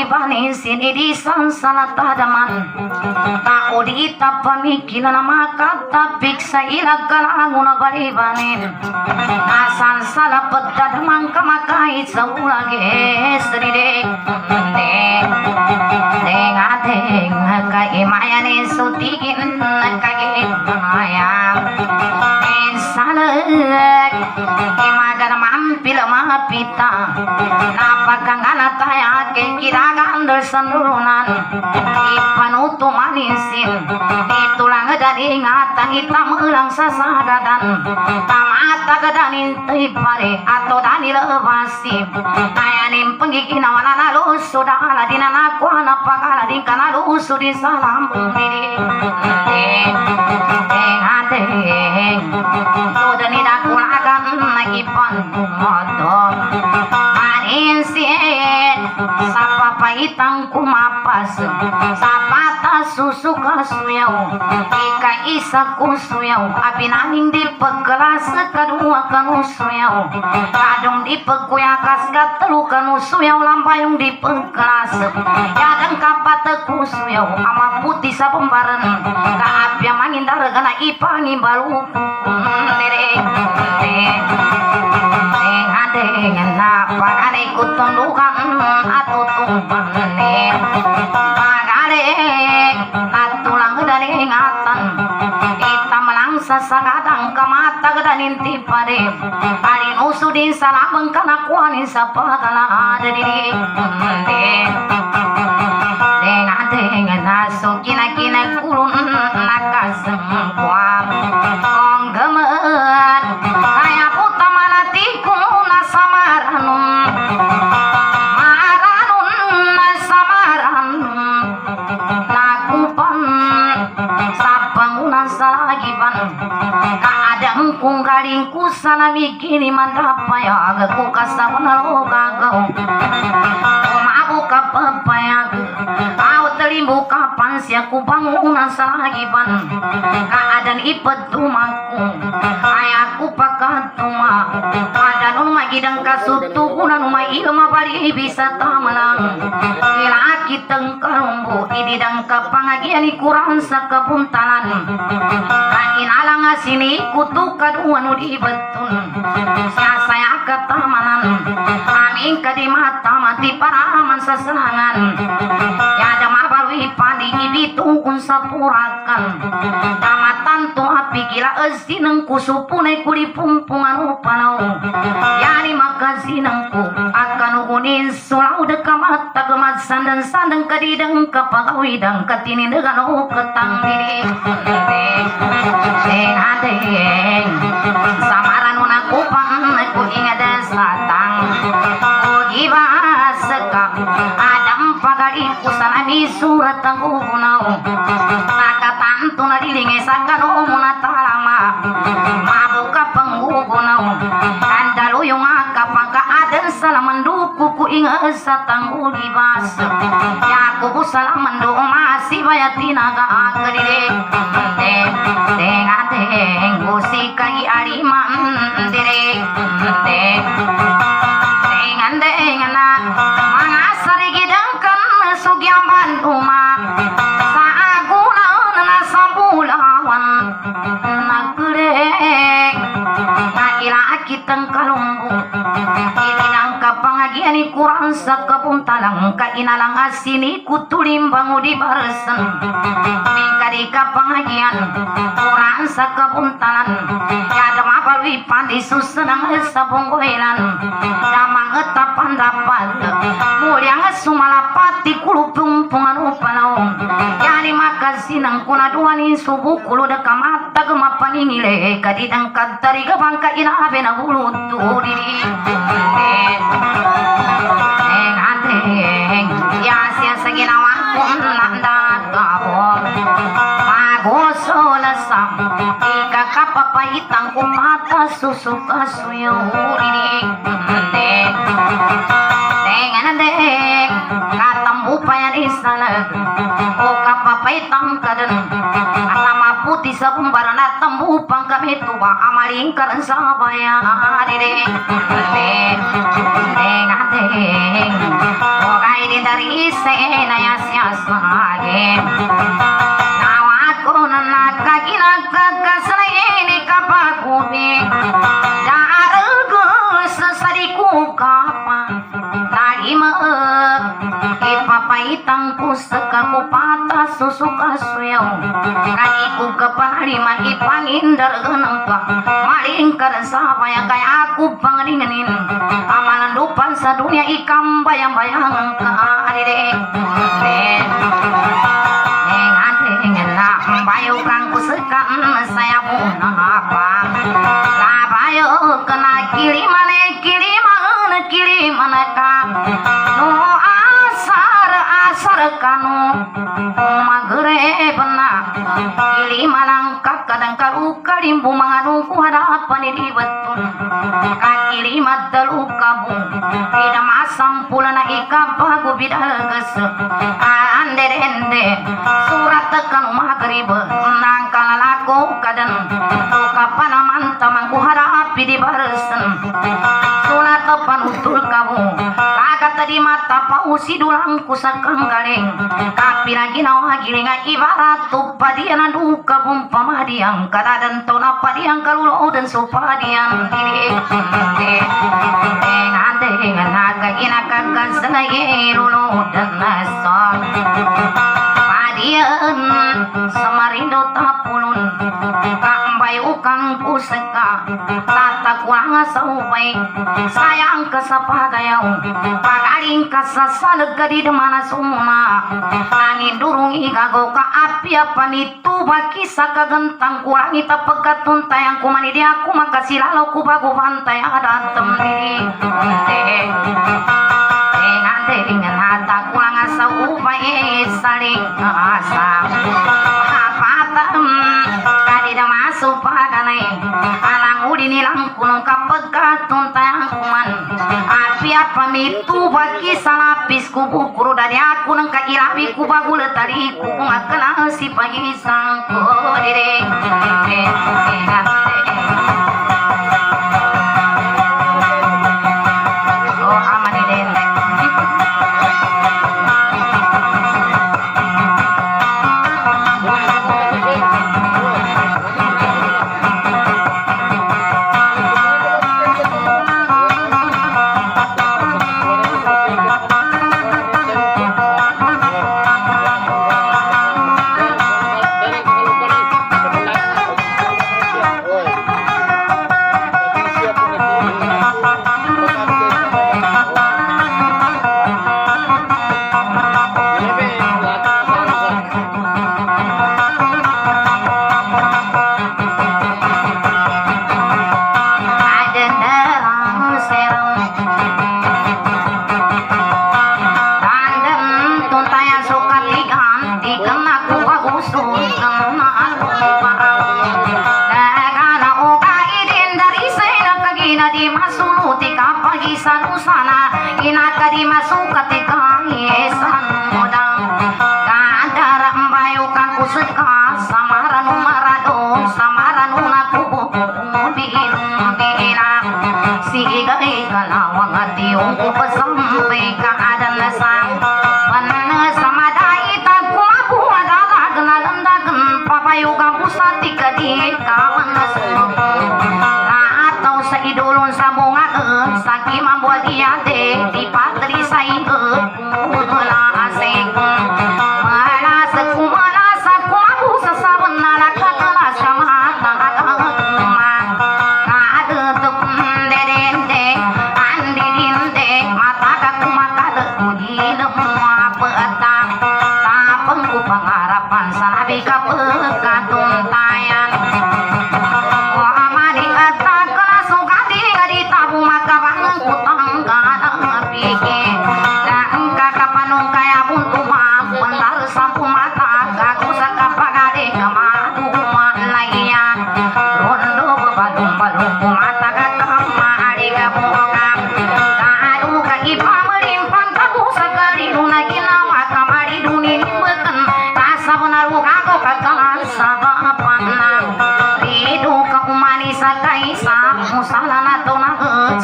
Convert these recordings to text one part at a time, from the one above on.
bani sini di sansala tadaman kau di pamikiran maka tapik sa ilag kalanguna balibanin nasan sala pedad mangka makai sa ulage sridek deng adeng kai mayane sutigin kai ayam salek imagar mampil mapita napakangana taya ke kiragan dersenurunan ipanutu manisin itulang dari ingatan kita melang sasagadan tamata kedanin tipare atau dani levasi ayanim penggiginawan analus sudah aladina aku anak pakala di kanalus di salam diri adeng sudah tidak kulagan ipan motor manisien sapa paitang kumapas sapata susu kasuyau ika isa kusuyau abinaning di peggelas kedua kanusuyau kadung di peguyakas gatelu kanusuyau lampayung di peggelas yadang kapate kusuyau ama putih sapembaran kaapya mangindar gana ipangi balu dengan napakane kutundukan atau tumpane pagane atulang dari ingatan kita melangsa sagadang kamata kedanin tipare alin usudin salah mengkana kuanin sapagala ada diri dengan nasu kina-kina kulun nakasem kuam konggemet kaya puta manatiku nasamaranum nakupan sapangunan salagiban kaadang kung kalingku sana mikini mandapaya aku kasawanalo gagaw mabuka papayag telimbu kapan siaku bangunan salagiban keadaan ipet tumaku ayaku pakatuma kadan magidang kasutukunan ilma bali bisa tamalang ilaki tengkarumbu ididang kapangagian kurang sa kabuntalan kainalang asini kutukad uanu di betun saya ketamanan amin kadimata mati paraman saselangan yada mabawi padi ibitungkun sapurakan tamatan to api gila esineng kusupune kuli pumpungan upanau yani makasinengku akan ugunin sulau dekamat tagemat sandang sandang kadideng kapagawidang katinin dengan ketang diri adeng samaran unaku aku ingat satang giba sekap adam pagari kusanani surat tanggunau sakatan tunadilinge sakano munatalama mabuka penggugunau kandalu yung akapangka aden salamanduku ku ingat satang ugibas yakubu salamandu masih bayatina ga akadire deng musikai aliman direk dengan mangasari gidangkan sugyaman uma saagunan nasabulawan nagrek naila kitang kalumbu ininang kapangagian kurang sa kapuntalang kainalang asini kutulimbang di barsen mingkari kapangagian kurang sa kapuntalan yada mabawi pandi susenang sa bonggoilan damang etapan dapat mulyang sumalapati kulupumpungan upanau yani makasih nang kunaduani subuh kulu dekamata gemapaningile kadidang kadari gabangka inabe na bulutu diri ya sia saginawan kun nandat kabon magosolasa ika kapapaitang kumata susu kasuyo diri deng katambu payan isalag o kapapaitang kaden alama putih sabumbaran at tambu pang kami tuwa amaling karan sa bayan diri deng o Aidi dari senaya siasage Nawaku nanaka ginaka kasraini kapakuni Darugu sesariku kapan Tarima Ipapaitang pusaka patah susu kasuyong Kakiku kepanarima ipangindar genengka Malingkar sabaya kaya aku pangeninganin Amalan dupan sedunia ikam bayang-bayang ke adidek Bayu kang kusekan saya punah apa Labayo kena kiri mana kang No asar kanu magere pernah kiri malang kadang kalu kalimbu manganu ku hadapan di betun kiri madalu kabu tidak masam pula na ikapagu bidal ges ande surat tekan maghrib nang kalalaku kadan tu kapan aman ku hadapi di baresen sulat tepan utul kabu kagat tadi mata pausi dulang kusakang galeng tapi lagi nawa gilinga ibarat tupadian duka bumpamadiang kadadan tona padiang kalulo dan supadian diri dengan naga ina kagan senai rulo dan nason padian semarindo tapulun kambai ukang pusaka tata kurang saupai sayang kesapagayau pagaling kasasal gadi demana sumuna angin durung igago ka api apa nitu baki saka gentang kurangi tapekatun tayang kumani di aku makasih lalu ku bagu pantai ada temri dengan hata kurang asa upai saling asa kadida masuk paganai alang udi nilang kuno kapekatun tayang kuman api apa mitu baki salapis kubu kuru dari aku nang kairabi kubagul tadi ku ngakala si pagi sangko dire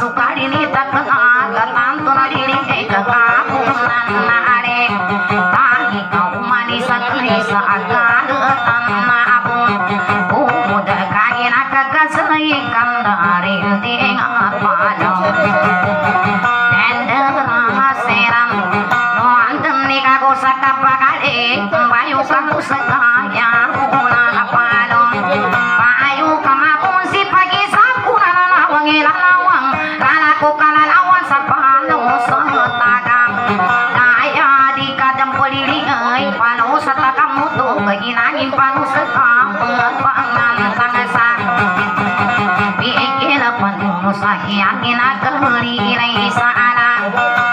Sukadini tak kenal, tantu nadiri kekapunan. saat tanabun udah kain kagasikan dari rinting apalo seram no anten ni kago sakapakali bayu kago sakaya ulan apalo bayu kamapun si pagi sakuna lawang ilalawang lalaku kalalawan sa palo satagam daya di kadang pelili ay palo sa takamuto kaginangin palo sa kapangan tangasa bikin penuh sakit ginagari sa ala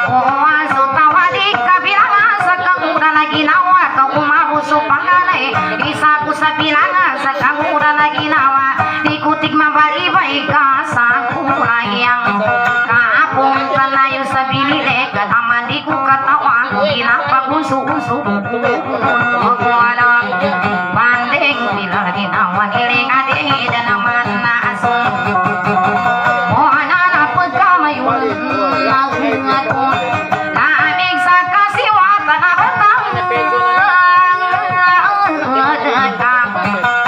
Oaso tawadi kabilangan sa kamuda na ginawa kaumaho so panganay isa ko sa bilangan sa kamuda na ginawa di ko tigmabalibay ka sa kulayang kaapong kanayo sa binili kalaman di ko katawan ginapagunso-unso wala banding bila ginawa giling adida naman na asong Mohana na pagkamayun lamig sa kasiwatan na batang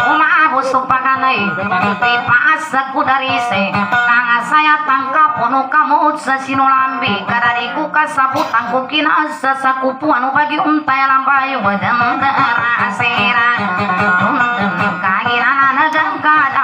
umabos o paganay ipaas sa kudarise kanga saya tangkap puno kamot sa sinulambi kadari ko kasabutang ko kinasa sa kupuan o bagi untay lambayo wadang darasera kaginanan na jangkada